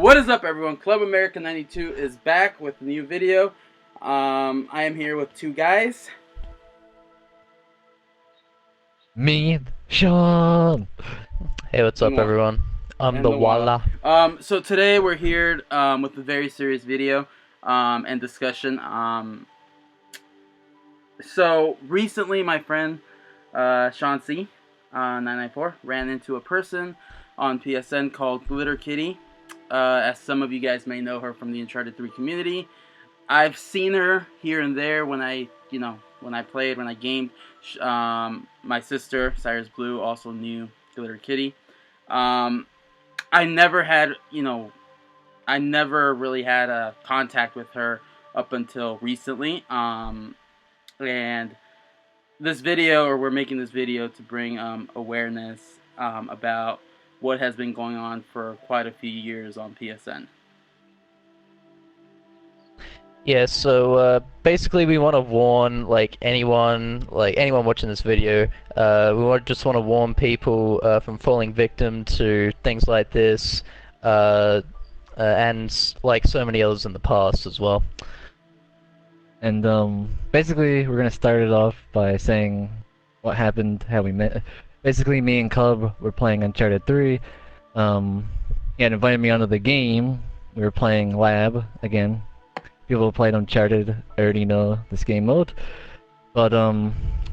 What is up, everyone? Club America 92 is back with a new video. I am here with two guys. Me, Sean. Hey, what's up, everyone? I'm And the the Walla. So today we're here with a very serious video and discussion. So recently, my friend Sean C. 994 ran into a person on PSN called Glitter Kitty. As some of you guys may know her from the Uncharted 3 community. I've seen her here and there when I played, when I gamed. My sister, Cyrus Blue, also knew Glitter Kitty. I never had, I never really had a contact with her up until recently. And this video, or we're making this video to bring awareness about what has been going on for quite a few years on PSN. Yeah, so basically we want to warn anyone watching this video. Just want to warn people from falling victim to things like this, and like so many others in the past as well. And basically we're gonna start it off by saying what happened, how we met. Basically, me and Cub were playing Uncharted 3. He had invited me onto the game. We were playing Lab again. People who played Uncharted already know this game mode. But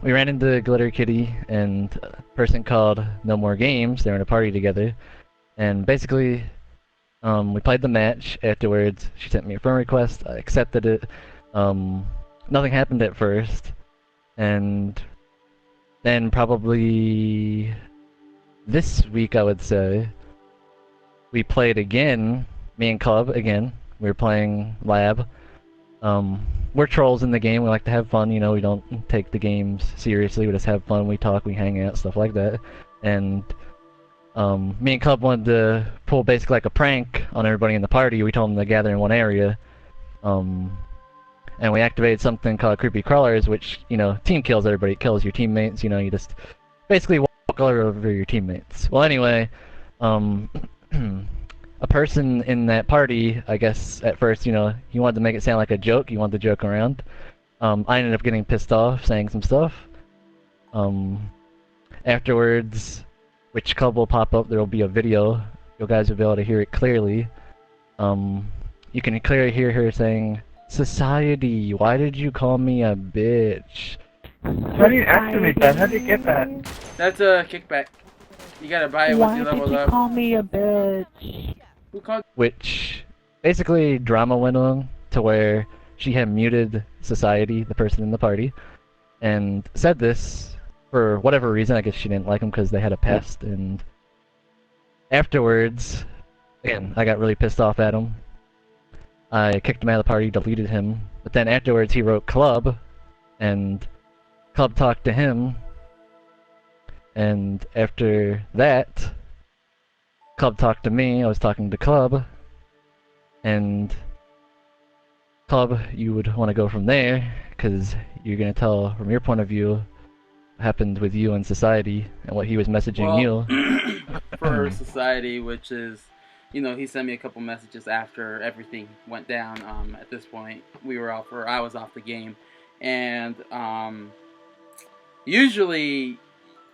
we ran into Glitter Kitty and a person called No More Games. They were in a party together, and basically we played the match. Afterwards, she sent me a friend request. I accepted it. Nothing happened at first, and then probably this week, I would say, we played again. Me and Cub again. We were playing Lab. We're trolls in the game. We like to have fun, you know. We don't take the games seriously. We just have fun. We talk. We hang out, stuff like that. And me and Cub wanted to pull basically like a prank on everybody in the party. We told them to gather in one area. And we activated something called Creepy Crawlers, which, you know, team kills everybody. It kills your teammates. You know, you just basically walk all over your teammates. Well, anyway, a person in that party, I guess, at first, you know, he wanted to make it sound like a joke. He wanted to joke around. I ended up getting pissed off, saying some stuff. Afterwards, which Cub will pop up, there will be a video. You guys will be able to hear it clearly. You can clearly hear her saying, "Society, why did you call me a bitch?" How do you activate that? How do you get that? That's a kickback. You gotta buy it once you level up. Why did you call me a bitch? Who called? Which basically drama went on to where she had muted Society, the person in the party, and said this for whatever reason. I guess she didn't like him because they had a past. And afterwards, again, I got really pissed off at him. I kicked him out of the party, deleted him. But then afterwards, he wrote Club, and Club talked to him. And after that, Club talked to me. I was talking to Club, and Club, you would want to go from there, because you're gonna tell from your point of view what happened with you and Society and what he was messaging you. For Society, which is, you know, he sent me a couple messages after everything went down. At this point, I was off the game, and usually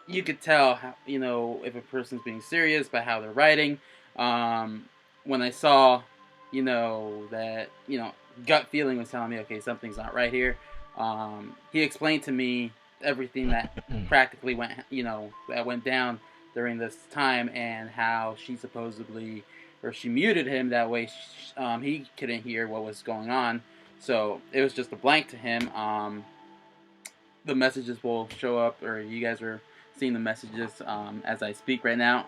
you could tell, you know, if a person's being serious by how they're writing. When I saw, you know, that, you know, gut feeling was telling me, okay, something's not right here. He explained to me everything that practically went, you know, that went down during this time, and how she supposedly, or she muted him that way he couldn't hear what was going on. So it was just a blank to him. The messages will show up, or you guys are seeing the messages as I speak right now.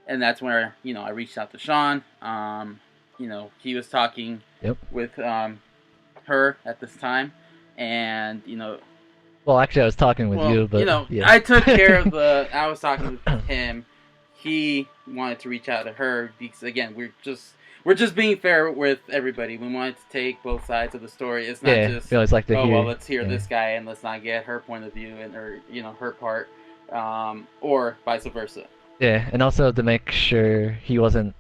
And that's where, you know, I reached out to Sean. You know, he was talking with her at this time, and, you know. Well, actually, I was talking with you, but you know, yeah. I took care of I was talking with him. He wanted to reach out to her because, again, we're just being fair with everybody. We wanted to take both sides of the story. It's not just, we always like to hear, well, let's hear this guy and let's not get her point of view, and, or, you know, her part, or vice versa. Yeah, and also to make sure he wasn't,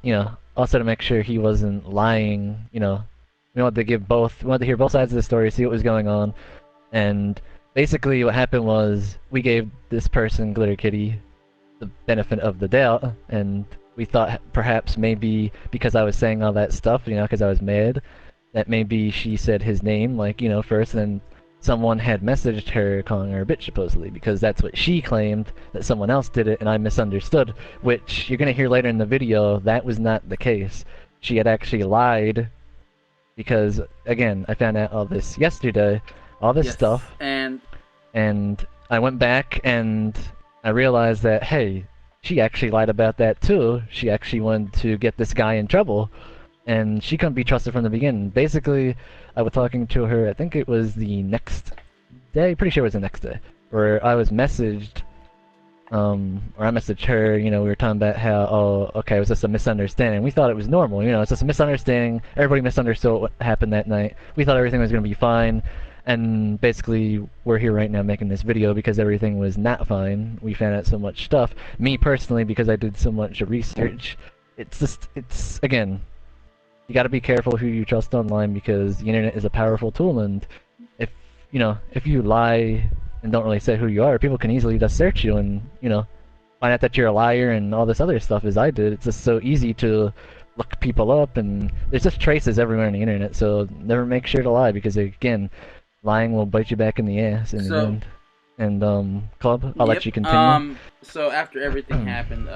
also to make sure he wasn't lying. We wanted to we wanted to hear both sides of the story, see what was going on, and basically what happened was we gave this person, Glitter Kitty, the benefit of the doubt, and we thought perhaps maybe because I was saying all that stuff, because I was mad, that maybe she said his name, like, first, and then someone had messaged her calling her a bitch, supposedly, because that's what she claimed, that someone else did it, and I misunderstood, which you're gonna hear later in the video, that was not the case. She had actually lied, because, again, I found out all this yesterday, all this Yes. stuff, And and I went back and I realized that, hey, she actually lied about that too. She actually wanted to get this guy in trouble, and she couldn't be trusted from the beginning. Basically, I was talking to her, I think it was the next day, pretty sure it was the next day, where I was messaged, or I messaged her, we were talking about how, oh, okay, it was just a misunderstanding. We thought it was normal, it's just a misunderstanding. Everybody misunderstood what happened that night. We thought everything was going to be fine. And basically, we're here right now making this video because everything was not fine. We found out so much stuff. Me personally, because I did so much research. Again, you gotta be careful who you trust online because the internet is a powerful tool, and if you lie and don't really say who you are, people can easily just search you and, find out that you're a liar and all this other stuff as I did. It's just so easy to look people up, and there's just traces everywhere on the internet, so never make sure to lie because, again, lying will bite you back in the ass in the end. And Club, I'll let you continue. So after everything happened,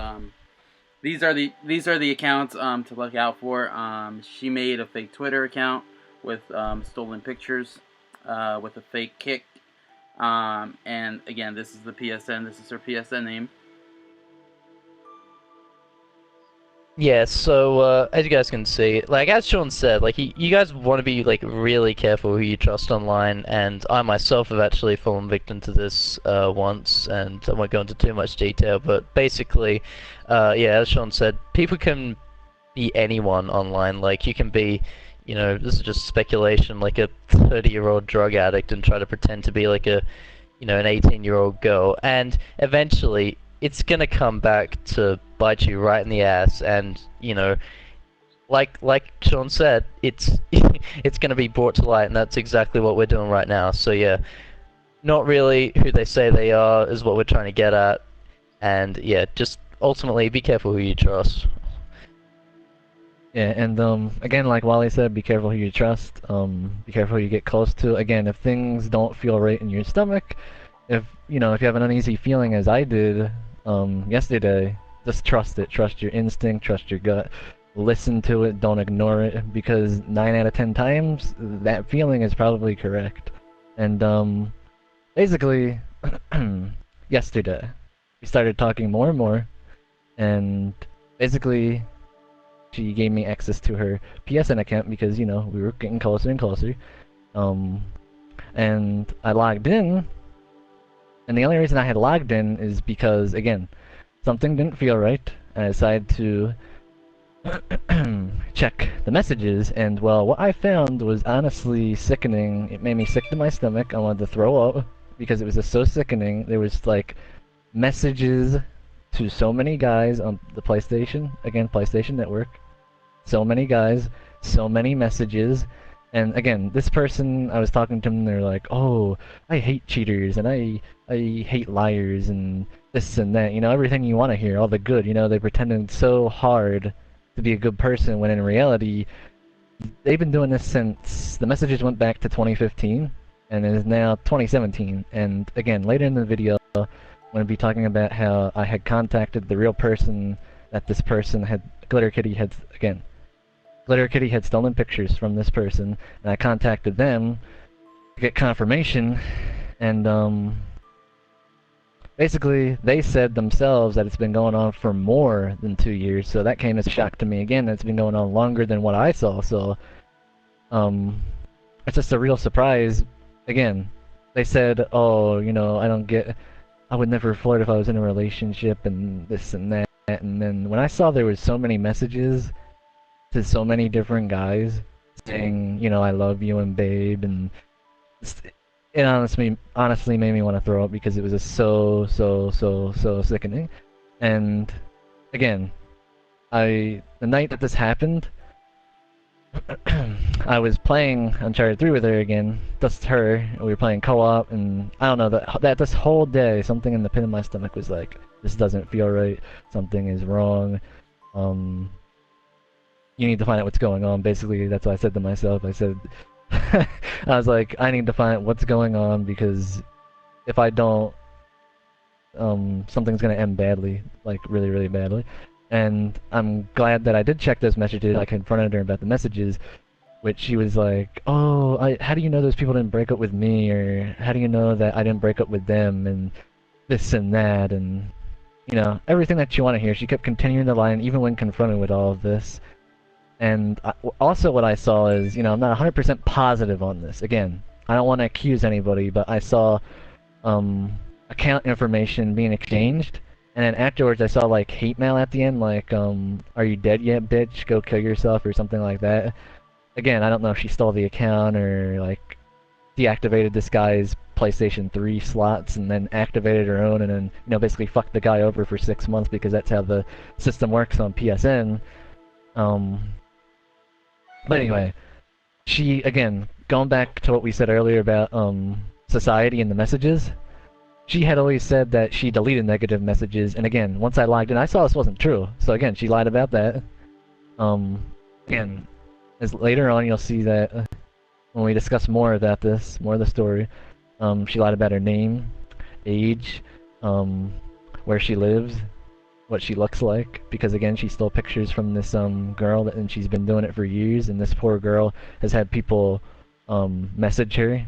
these are the accounts to look out for. She made a fake Twitter account with stolen pictures, with a fake kick. And again, this is the PSN. This is her PSN name. Yeah, so as you guys can see, like as Sean said, like you guys want to be like really careful who you trust online, and I myself have actually fallen victim to this once, and I won't go into too much detail, but basically, yeah, as Sean said, people can be anyone online. Like you can be, this is just speculation, like a 30-year-old drug addict and try to pretend to be like a, an 18-year-old girl, and eventually it's gonna come back to bite you right in the ass, and like Sean said, it's it's gonna be brought to light, and that's exactly what we're doing right now. So yeah, not really who they say they are is what we're trying to get at, and yeah, just ultimately be careful who you trust. Yeah, and again, like Wally said, be careful who you trust. Be careful who you get close to. Again, if things don't feel right in your stomach, if you have an uneasy feeling as I did yesterday, just trust it. Trust your instinct, trust your gut. Listen to it, don't ignore it, because 9 out of 10 times, that feeling is probably correct. And basically, yesterday, we started talking more and more, and basically, she gave me access to her PSN account because, we were getting closer and closer. And I logged in, and the only reason I had logged in is because, again, something didn't feel right. I decided to check the messages, and, well, what I found was honestly sickening. It made me sick to my stomach. I wanted to throw up because it was just so sickening. There was, like, messages to so many guys on the PlayStation, again, PlayStation Network. So many guys, so many messages. And again, this person, I was talking to them, they're like, oh, I hate cheaters, and I hate liars, and this and that, everything you want to hear, all the good, they pretended so hard to be a good person, when in reality, they've been doing this since, the messages went back to 2015, and it is now 2017, and again, later in the video, I'm going to be talking about how I had contacted the real person that this person had, Glitter Kitty had stolen pictures from this person, and I contacted them to get confirmation, and basically they said themselves that it's been going on for more than 2 years, so that came as a shock to me again. It's been going on longer than what I saw, so it's just a real surprise. Again, they said, oh, I would never flirt if I was in a relationship and this and that, and then when I saw there was so many messages to so many different guys saying, I love you and babe, and it honestly made me want to throw up because it was just so sickening. And again, the night that this happened, I was playing Uncharted 3 with her again, just her, and we were playing co-op, and I don't know, that this whole day, something in the pit of my stomach was like, this doesn't feel right, something is wrong, you need to find out what's going on. Basically, that's what I said to myself. I said, I was like, I need to find out what's going on, because if I don't, something's gonna end badly, like really, really badly. And I'm glad that I did check those messages. I confronted her about the messages, which she was like, oh, how do you know those people didn't break up with me, or how do you know that I didn't break up with them, and this and that, and, you know, everything that you want to hear. She kept continuing to lie, and even when confronted with all of this. And also what I saw is, you know, I'm not 100% positive on this. Again, I don't want to accuse anybody, but I saw account information being exchanged, and then afterwards I saw like hate mail at the end, like are you dead yet, bitch? Go kill yourself, or something like that. Again, I don't know if she stole the account or like deactivated this guy's PlayStation 3 slots and then activated her own, and then, you know, basically fucked the guy over for 6 months, because that's how the system works on PSN. But anyway, she, again, going back to what we said earlier about society and the messages, she had always said that she deleted negative messages, and again, once I logged in, I saw this wasn't true. So again, she lied about that. Again, as later on you'll see that when we discuss more about this, more of the story, she lied about her name, age, where she lives, what she looks like, because again, she stole pictures from this girl, and she's been doing it for years, and this poor girl has had people message her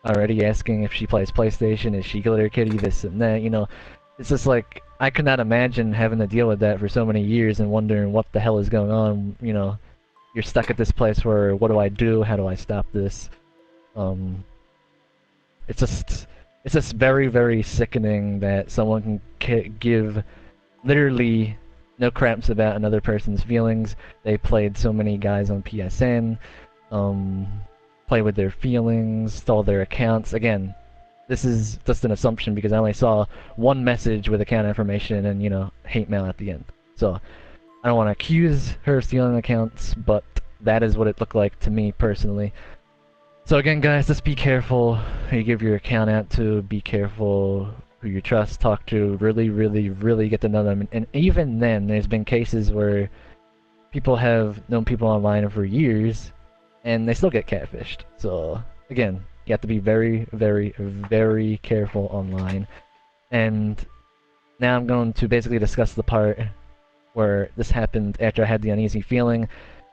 already asking if she plays PlayStation, is she Glitter Kitty, this and that, you know. It's just like, I could not imagine having to deal with that for so many years and wondering what the hell is going on, you know. You're stuck at this place where, what do I do, how do I stop this? It's just very, very sickening that someone can give literally no craps about another person's feelings. They played so many guys on PSN, play with their feelings, stole their accounts. Again, this is just an assumption because I only saw one message with account information and, you know, hate mail at the end. So, I don't want to accuse her of stealing accounts, but that is what it looked like to me personally. So again, guys, just be careful who you give your account out to, be careful who you trust, talk to, really, really, really get to know them. And even then, there's been cases where people have known people online for years, and they still get catfished. So, again, you have to be very, very, very careful online. And now I'm going to basically discuss the part where this happened after I had the uneasy feeling,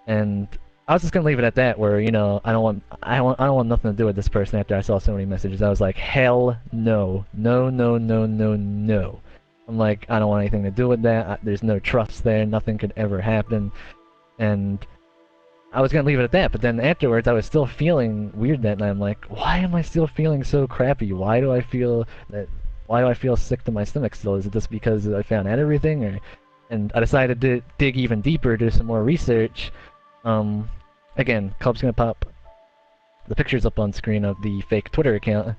and I was just gonna leave it at that, where, you know, I don't want nothing to do with this person after I saw so many messages. I was like, hell no. No, no, no, no, no. I'm like, I don't want anything to do with that. There's no trust there. Nothing could ever happen. And I was gonna leave it at that, but then afterwards I was still feeling weird that night. I'm like, why am I still feeling so crappy? Why do I feel sick to my stomach still? Is it just because I found out everything, or? And I decided to dig even deeper, do some more research. Again, Club's gonna pop the pictures up on screen of the fake Twitter account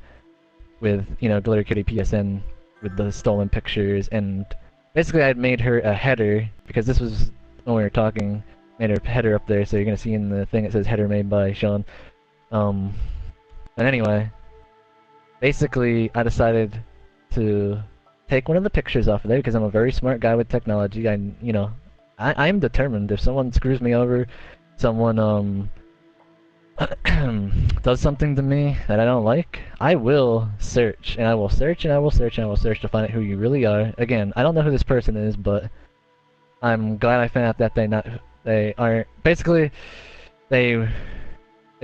with, you know, Glitter Kitty PSN with the stolen pictures, and basically I had made her a header, because this was when we were talking, made her header up there, so you're gonna see in the thing it says header made by Sean. And anyway, basically I decided to take one of the pictures off of there, because I'm a very smart guy with technology. I'm determined. If someone screws me over, someone does something to me that I don't like, I will search, and I will search, and I will search, and I will search to find out who you really are. Again, I don't know who this person is, but I'm glad I found out that they aren't. Basically, they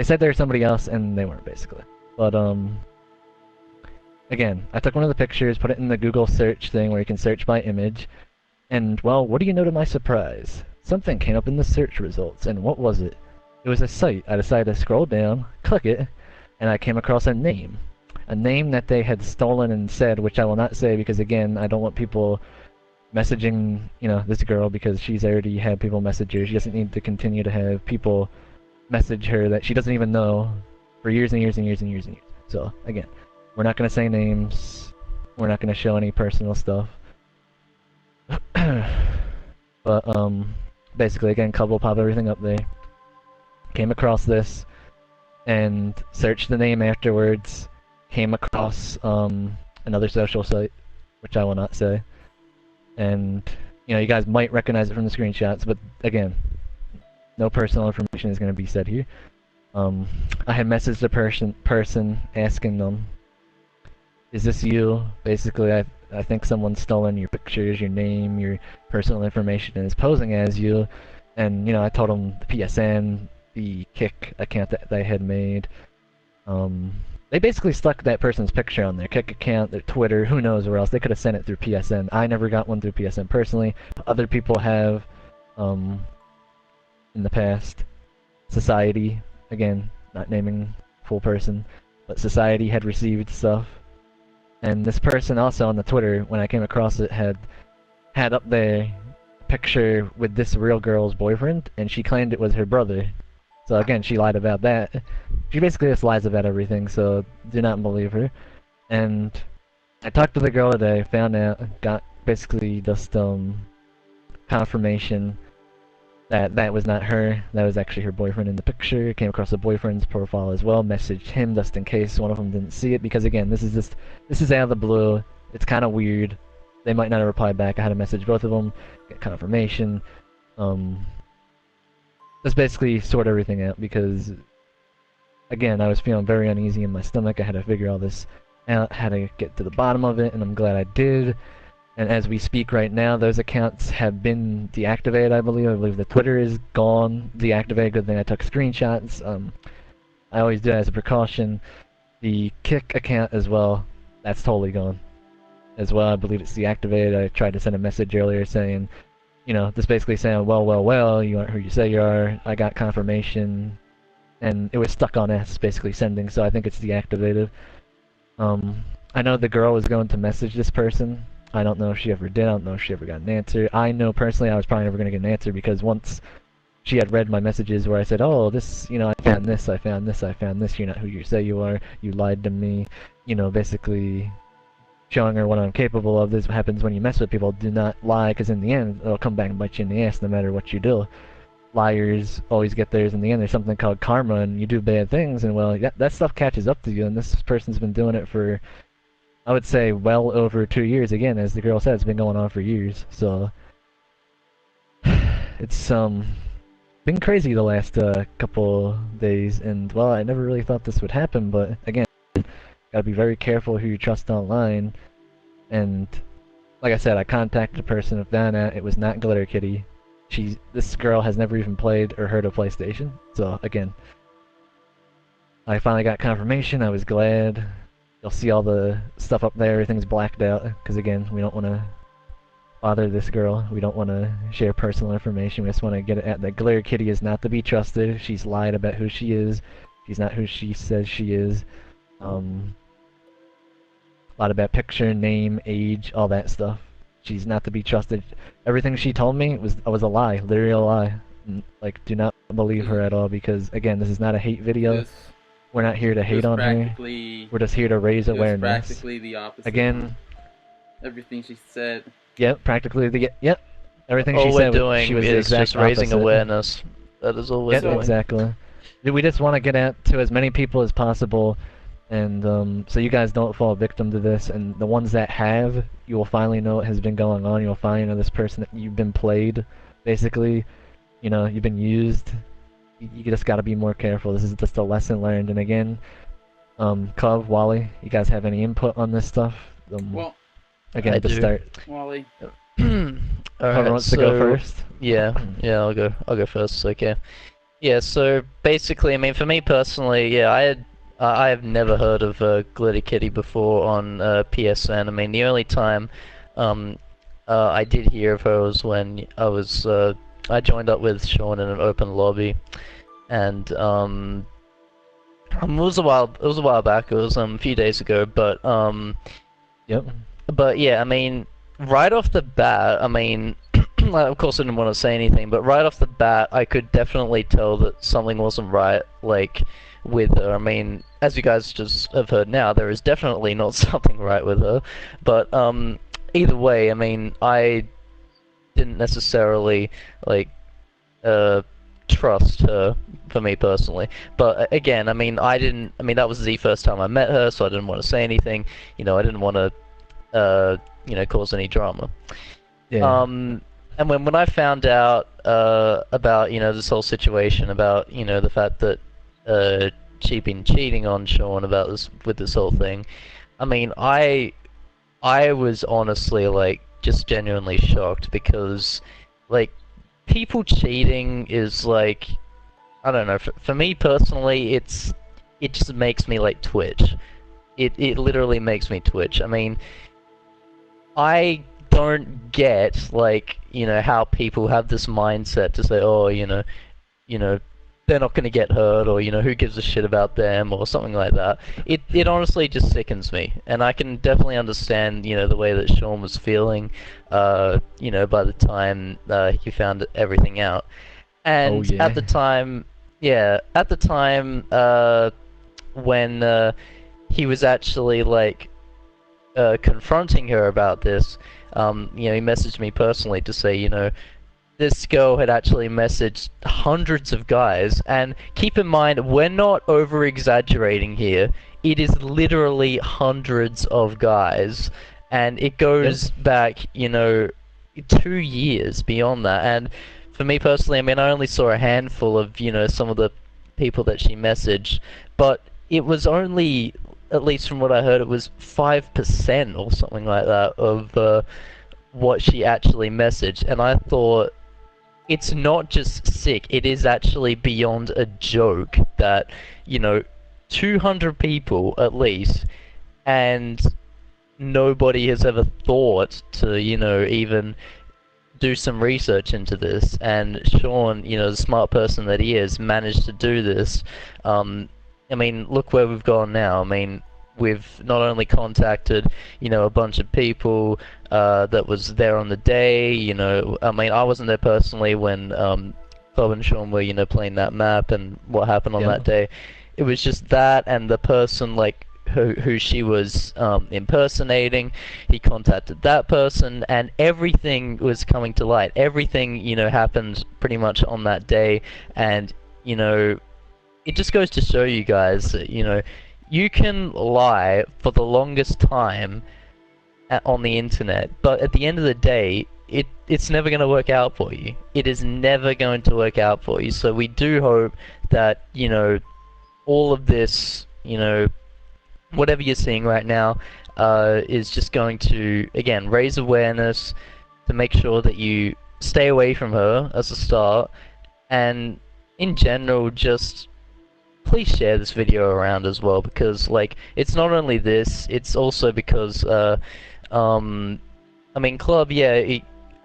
said they were somebody else, and they weren't, basically. But again, I took one of the pictures, put it in the Google search thing where you can search by image, and, well, what do you know to my surprise? Something came up in the search results, and what was it? It was a site. I decided to scroll down, click it, and I came across a name. A name that they had stolen and said, which I will not say because, again, I don't want people messaging, you know, this girl, because she's already had people message her. She doesn't need to continue to have people message her that she doesn't even know for years and years and years and years and years. So, again, we're not going to say names. We're not going to show any personal stuff. But basically, again, Cub will pop everything up there. Came across this and searched the name afterwards. Came across another social site, which I will not say. And you guys might recognize it from the screenshots, but again, no personal information is going to be said here. I had messaged the person asking them, "Is this you?" Basically, I think someone's stolen your pictures, your name, your personal information, and is posing as you. And I told them the PSN, the Kick account that they had made. They basically stuck that person's picture on their Kick account, their Twitter, who knows where else. They could have sent it through PSN. I never got one through PSN personally. Other people have in the past. Society, again, not naming full person, but Society had received stuff. And this person also on the Twitter, when I came across it, had up there a picture with this real girl's boyfriend, and she claimed it was her brother. So again, she lied about that. She basically just lies about everything, so do not believe her. And I talked to the girl today, found out, got basically just confirmation that that was not her, that was actually her boyfriend in the picture. Came across the boyfriend's profile as well, messaged him just in case one of them didn't see it, because again, this is out of the blue, it's kind of weird. They might not have replied back. I had to message both of them, get confirmation. Just basically sort everything out, because again, I was feeling very uneasy in my stomach. I had to figure all this out, had to get to the bottom of it, and I'm glad I did. And as we speak right now, those accounts have been deactivated, I believe. I believe the Twitter is gone, deactivated. Good thing I took screenshots. I always do that as a precaution. The Kick account as well, that's totally gone as well. I believe it's deactivated. I tried to send a message earlier saying, just basically saying, well, you aren't who you say you are. I got confirmation, and it was stuck on S, basically sending, so I think it's deactivated. I know the girl was going to message this person. I don't know if she ever did. I don't know if she ever got an answer. I know personally I was probably never going to get an answer, because once she had read my messages where I said, oh, this, I found this, I found this, I found this, you're not who you say you are, you lied to me, basically showing her what I'm capable of. This happens when you mess with people. Do not lie, because in the end, it'll come back and bite you in the ass no matter what you do. Liars always get theirs in the end. There's something called karma, and you do bad things, and well, that stuff catches up to you, and this person's been doing it for, I would say, well over 2 years. Again, as the girl said, it's been going on for years. So it's been crazy the last couple days, and well, I never really thought this would happen. But again, gotta be very careful who you trust online. And like I said, I contacted a person, found out it was not Glitter Kitty. This girl has never even played or heard of PlayStation. So again, I finally got confirmation. I was glad. You'll see all the stuff up there, everything's blacked out, because again, we don't want to bother this girl. We don't want to share personal information. We just want to get it at that Glitter Kitty is not to be trusted. She's lied about who she is. She's not who she says she is. A lot about picture, name, age, all that stuff. She's not to be trusted. Everything she told me was a lie, literally a lie. Like, do not believe her at all, because again, this is not a hate video. We're not here to hate on her. We're just here to raise awareness. Practically the opposite. Again, everything she said. Yep, practically yep. Everything all she said. All we're doing is just raising awareness. That is all we're doing. Exactly. We just want to get out to as many people as possible, and so you guys don't fall victim to this. And the ones that have, you will finally know what has been going on. You'll finally know this person that you've been played, basically. You've been used. You just gotta be more careful. This is just a lesson learned. And again, Cub, Wally, you guys have any input on this stuff? Well, again, to start. Wally. Whoever wants to go first. Yeah, I'll go first. Okay. Yeah. So basically, I mean, for me personally, yeah, I have never heard of Glitter Kitty before on PSN. I mean, the only time I did hear of her was when I joined up with Sean in an open lobby, and it was a while back. It was a few days ago, but yep. But yeah, I mean, right off the bat, I mean, of course I didn't want to say anything, but right off the bat, I could definitely tell that something wasn't right, like, with her. I mean, as you guys just have heard now, there is definitely not something right with her, but either way, I mean, I didn't necessarily like trust her for me personally. But again, I mean, that was the first time I met her, so I didn't want to say anything. You know, I didn't want to cause any drama. Yeah. And when I found out about this whole situation, about the fact that she'd been cheating on Sean about this whole thing, I mean, I was honestly like just genuinely shocked because like people cheating is like, I don't know, for me personally, it just makes me like twitch. It literally makes me twitch. I mean, I don't get like how people have this mindset to say, oh, they're not gonna get hurt, or who gives a shit about them, or something like that. It honestly just sickens me, and I can definitely understand the way that Sean was feeling, by the time he found everything out. And Oh, yeah. at the time, when he was actually like confronting her about this, he messaged me personally to say, this girl had actually messaged hundreds of guys, and keep in mind, we're not over-exaggerating here. It is literally hundreds of guys, and it goes back, 2 years beyond that. And for me personally, I mean, I only saw a handful of, some of the people that she messaged, but it was only, at least from what I heard, it was 5% or something like that of what she actually messaged, and I thought, it's not just sick, it is actually beyond a joke that, 200 people at least, and nobody has ever thought to, even do some research into this, and Sean, the smart person that he is, managed to do this. I mean, look where we've gone now. I mean, we've not only contacted, a bunch of people that was there on the day, I mean, I wasn't there personally when Club and Sean were, playing that map and what happened on that day. It was just that and the person, like, who she was impersonating. He contacted that person, and everything was coming to light. Everything, happened pretty much on that day, and, it just goes to show you guys that, you can lie for the longest time on the internet, but at the end of the day, it's never going to work out for you. It is never going to work out for you. So we do hope that, all of this, whatever you're seeing right now, is just going to, again, raise awareness to make sure that you stay away from her as a start, and in general, just please share this video around as well, because like it's not only this, it's also because I mean, Club, yeah,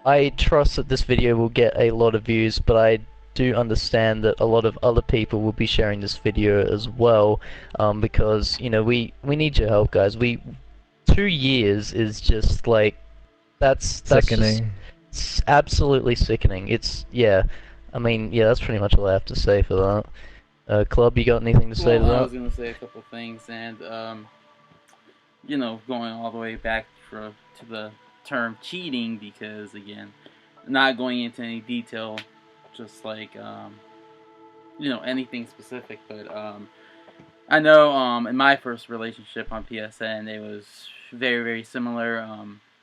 I trust that this video will get a lot of views, but I do understand that a lot of other people will be sharing this video as well, because we need your help, guys. 2 years is just like that's Sickening. It's absolutely sickening. I mean, yeah, that's pretty much all I have to say for that. Club, you got anything to say to Well, I that? was gonna say a couple things, and going all the way back to the term cheating, because again, not going into any detail, just like anything specific, but I know in my first relationship on PSN, it was very, very similar.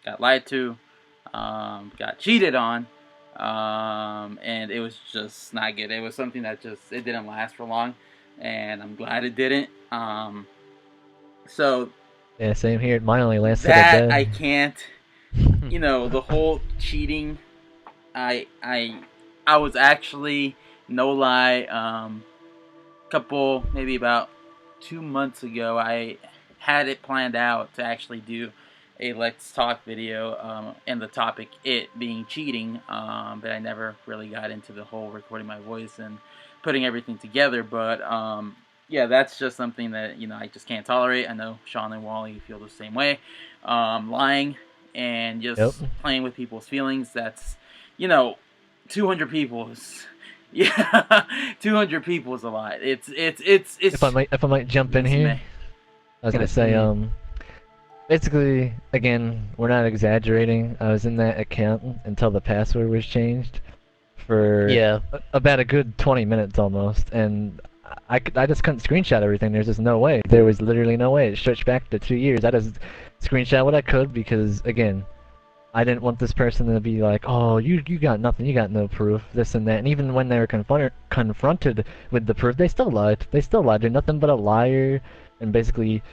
Got lied to, got cheated on. And it was just not good. It was something that it didn't last for long, and I'm glad it didn't. So Yeah, same here. Mine only lasted a that day. I can't, the whole cheating. I was actually, no lie, maybe about 2 months ago, I had it planned out to actually do a Let's Talk video, and the topic it being cheating, but I never really got into the whole recording my voice and putting everything together. But yeah, that's just something that I just can't tolerate. I know Sean and Wally feel the same way. Lying and just playing with people's feelings. That's 200 people is 200 people is a lot. It's If I might jump in here, I was gonna say basically, again, we're not exaggerating. I was in that account until the password was changed for Yeah. about a good 20 minutes almost, and I just couldn't screenshot everything. There's just no way. There was literally no way. It stretched back to 2 years. I just screenshot what I could because, again, I didn't want this person to be like, oh, you got nothing, you got no proof, this and that. And even when they were confronted with the proof, they still lied. They still lied. They're nothing but a liar and basically,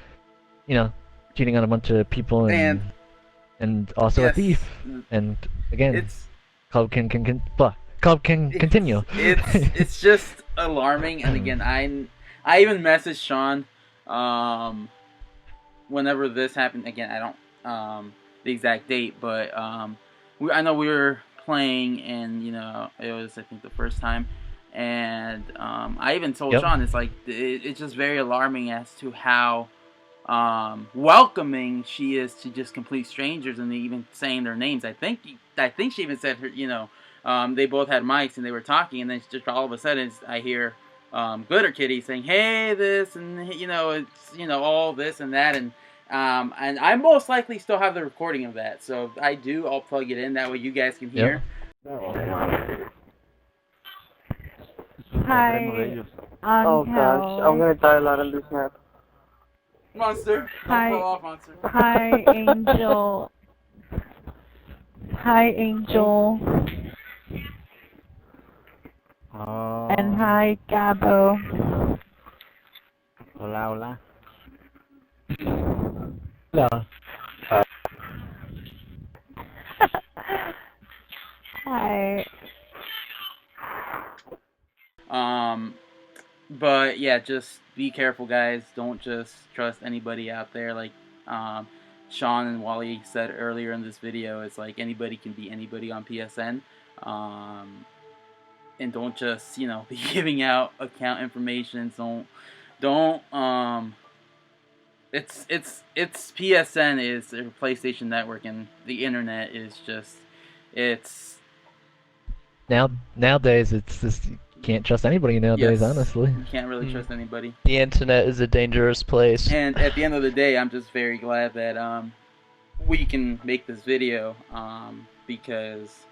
you know, cheating on a bunch of people and also a Yes, thief. And again, it's Club can continue. it's just alarming. And again, I even messaged Sean whenever this happened. Again, I don't the exact date, but I know we were playing, and you know, it was, I think, the first time, and I even told Yep. Sean, it's like it's just very alarming as to how welcoming she is to just complete strangers, and even saying their names. I think she even said her, you know, they both had mics and they were talking, and then just all of a sudden I hear Glitter Kitty saying, "Hey, this," and you know, it's, you know, all this and that, and I most likely still have the recording of that, so if I do, I'll plug it in, that way you guys can hear. Hi, Oh gosh, I'm gonna die a lot on this map. Monster, Hi. don't fall off, Monster. Hi, Angel. Hi, Angel. And hi, Gabo. Hola, hola. No. Hi. But yeah, just be careful, guys. Don't just trust anybody out there. Like Sean and Wally said earlier in this video, it's like anybody can be anybody on PSN. And don't just, you know, be giving out account information. Don't it's PSN is a PlayStation Network, and the internet is just, it's Nowadays, it's just, you can't trust anybody nowadays, yes, honestly. you can't really trust anybody. The internet is a dangerous place. And at the end of the day, I'm just very glad that we can make this video, because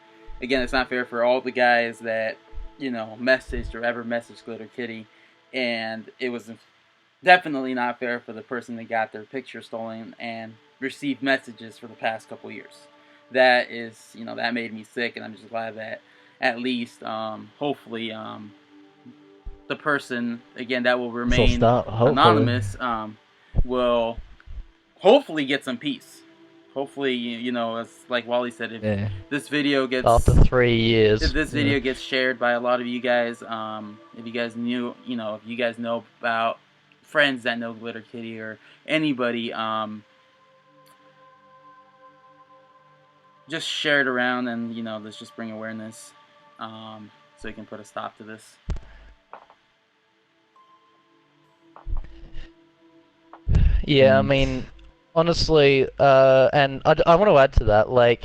again, it's not fair for all the guys that, you know, messaged or ever messaged Glitter Kitty, and it was definitely not fair for the person that got their picture stolen and received messages for the past couple years. That is, you know, that made me sick, and I'm just glad that at least, hopefully, the person, again, that will remain hopefully. anonymous, will hopefully get some peace. Hopefully, you know, as like Wally said, if Yeah. this video gets, After 3 years. if this video gets shared by a lot of you guys, if you guys knew, you know, if you guys know about friends that know Glitter Kitty or anybody, just share it around, and you know, let's just bring awareness, so we can put a stop to this. Yeah, I mean, honestly, and I want to add to that, like,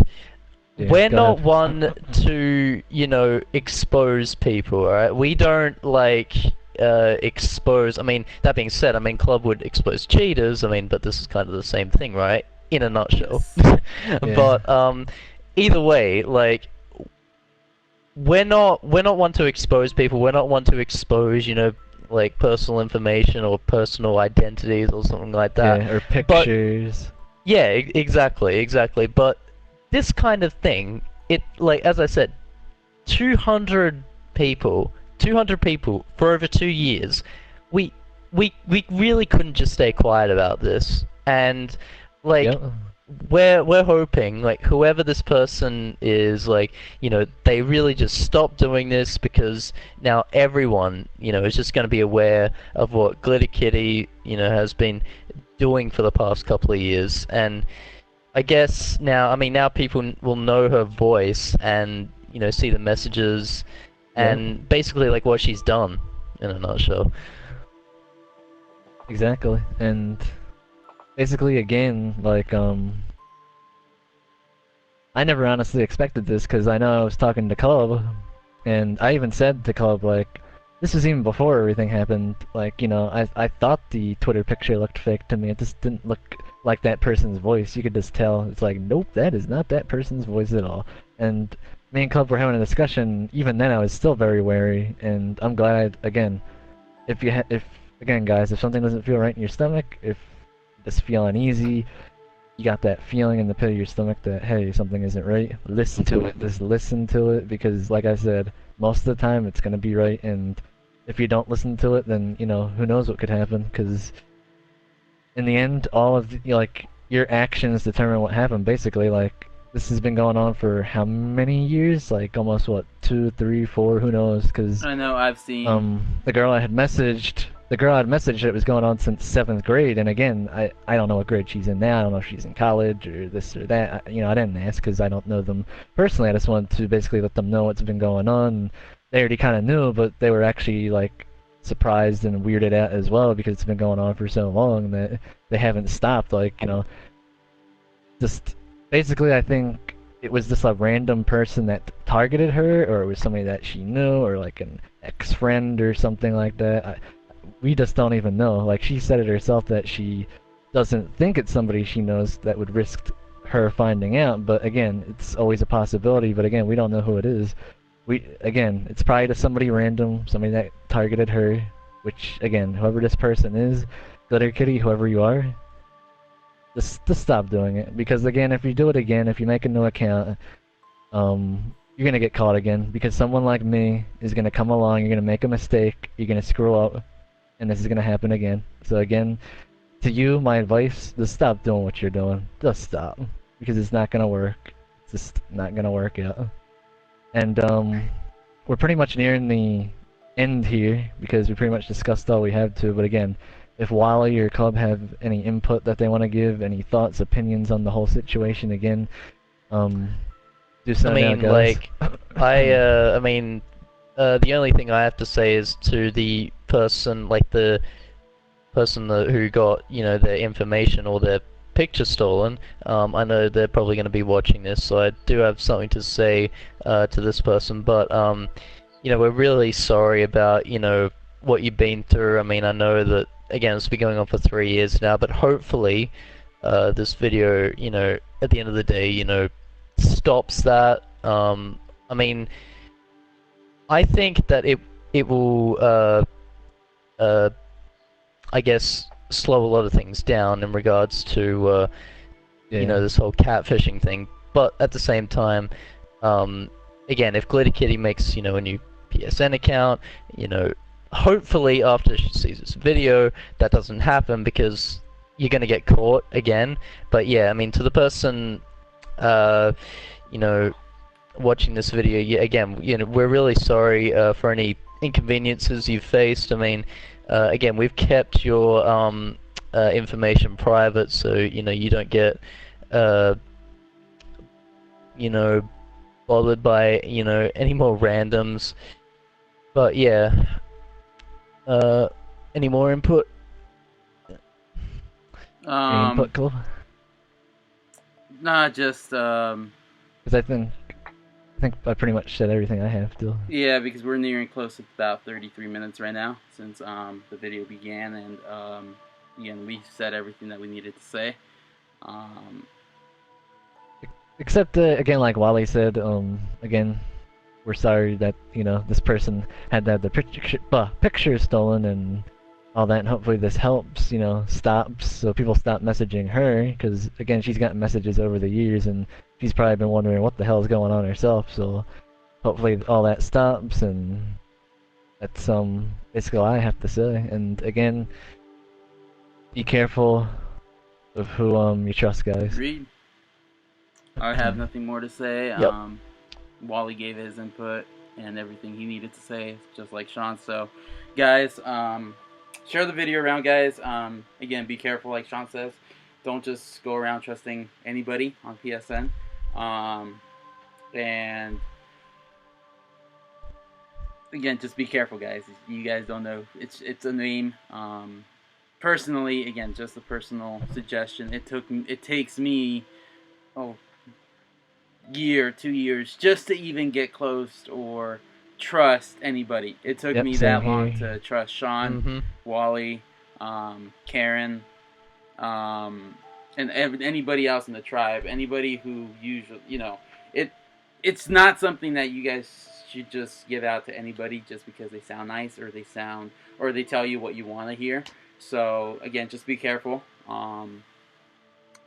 Yeah, we're go not ahead. one to, you know, expose people, alright? We don't, like, expose, I mean, that being said, I mean, Club would expose cheaters, I mean, but this is kind of the same thing, right? In a nutshell. But, either way, like, we're not one to expose people, we're not one to expose, you know, like, personal information or personal identities or something like that. Yeah, or pictures. Yeah, exactly. But this kind of thing, it, like, as I said, 200 people for over 2 years. We really couldn't just stay quiet about this, and like. Yep. We're hoping, like, whoever this person is, like, you know, they really just stop doing this, because now everyone, you know, is just going to be aware of what Glitter Kitty, you know, has been doing for the past couple of years. And I guess now, I mean, now people will know her voice and, you know, see the messages and basically, like, what she's done, in a nutshell. Exactly, and basically, again, like, I never honestly expected this, because I know I was talking to Club, and I even said to Club, like, this was even before everything happened, like, you know, I thought the Twitter picture looked fake to me, it just didn't look like that person's voice. You could just tell. It's like, nope, that is not that person's voice at all. And me and Club were having a discussion. Even then, I was still very wary, and I'm glad. Again, if again, guys, if something doesn't feel right in your stomach, if you just feel uneasy, you got that feeling in the pit of your stomach that hey, something isn't right. Listen to it. Just listen to it, because, like I said, most of the time it's gonna be right, and if you don't listen to it, then who knows what could happen, because in the end, all of like your actions determine what happened. Basically, like this has been going on for how many years? Like almost what, 2, 3, 4? Who knows? Because I know I've seen. the girl I had messaged, it was going on since 7th grade, and again, I don't know what grade she's in now. I don't know if she's in college or this or that. I didn't ask because I don't know them personally. I just wanted to basically let them know what's been going on. They already kind of knew, but they were actually like surprised and weirded out as well because it's been going on for so long that they haven't stopped. Like, just basically, I think it was just a random person that targeted her, or it was somebody that she knew, or like an ex-friend or something like that. We just don't even know. Like, she said it herself that she doesn't think it's somebody she knows that would risk her finding out, but again, it's always a possibility. But again, we don't know who it is. Again, it's probably just somebody random, somebody that targeted her, which, again, whoever this person is, Glitter Kitty, whoever you are, just stop doing it. Because, again, if you do it again, if you make a new account, you're gonna get caught again, because someone like me is gonna come along, you're gonna make a mistake, you're gonna screw up, and this is gonna happen again. So again, to you, my advice, just stop doing what you're doing. Just stop. Because it's not gonna work. It's just not gonna work out. And we're pretty much nearing the end here, because we pretty much discussed all we have to. But again, if Wally or Club have any input that they want to give, any thoughts, opinions on the whole situation, again, do so now, guys. Like, I mean, the only thing I have to say is to the person, like the person who got, their information or their picture stolen. I know they're probably going to be watching this, so I do have something to say to this person. But we're really sorry about what you've been through. I mean, I know that again it's been going on for 3 years now, but hopefully this video, at the end of the day, stops that. I mean, I think that it will I guess slow a lot of things down in regards to this whole catfishing thing. But at the same time, again, if Glitter Kitty makes a new PSN account, hopefully after she sees this video that doesn't happen, because you're gonna get caught again. But yeah, I mean, to the person watching this video, again, we're really sorry for any inconveniences you've faced. I mean, again, we've kept your information private, so you don't get bothered by any more randoms. But yeah, any more input? Any input, Club? Nah, just Because I think I pretty much said everything I have to. yeah, because we're nearing close to about 33 minutes right now since the video began, and again, we said everything that we needed to say. Except again, like Wally said, again, we're sorry that this person had to have the picture stolen and all that, and hopefully this helps, stops, so people stop messaging her, because again, she's gotten messages over the years, and she's probably been wondering what the hell is going on herself. So hopefully all that stops, and that's basically all I have to say. And again, be careful of who you trust, guys. Agreed. I have nothing more to say. Yep. Wally gave his input and everything he needed to say, just like Sean. So, guys, share the video around, guys. Again, be careful, like Sean says. Don't just go around trusting anybody on PSN. And again, just be careful, guys. You guys don't know. It's a name. Personally, again, just a personal suggestion. It takes me year, 2 years, just to even get close or trust anybody. It took me that long to trust Sean, Wally, Karen, anybody else in the tribe, anybody who usually, it's not something that you guys should just give out to anybody just because they sound nice or they tell you what you want to hear. So again, just be careful.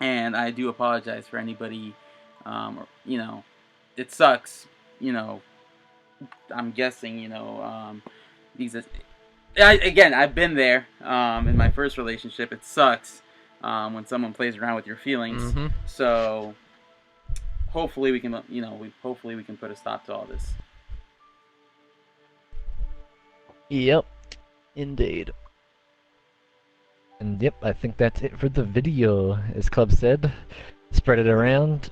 And I do apologize for anybody. It sucks. I'm guessing. I've been there. In my first relationship, it sucks when someone plays around with your feelings. Mm-hmm. So hopefully we can, hopefully we can put a stop to all this. Yep, indeed. And yep, I think that's it for the video. As Club said, spread it around.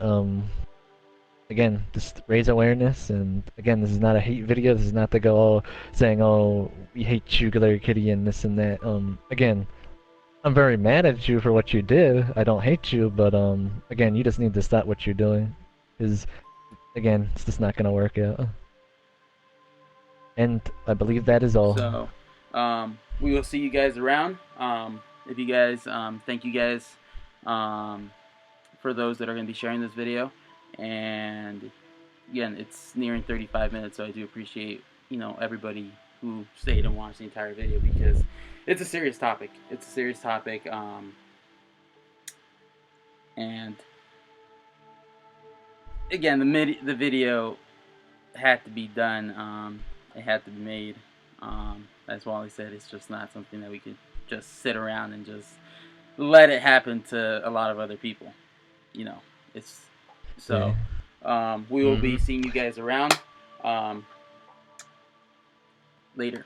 Again, just raise awareness. And again, this is not a hate video. This is not to go all saying, "Oh, we hate you, Larry Kitty," and this and that. Again, I'm very mad at you for what you did. I don't hate you, but again, you just need to stop what you're doing, because again, it's just not gonna work out. And I believe that is all. So, we will see you guys around. If you guys, thank you guys for those that are going to be sharing this video. And again, it's nearing 35 minutes, so I do appreciate, everybody who stayed and watched the entire video, because it's a serious topic. It's a serious topic. And again, the video had to be done. It had to be made. As Wally said, it's just not something that we could just sit around and just let it happen to a lot of other people. It's so. We will be seeing you guys around later.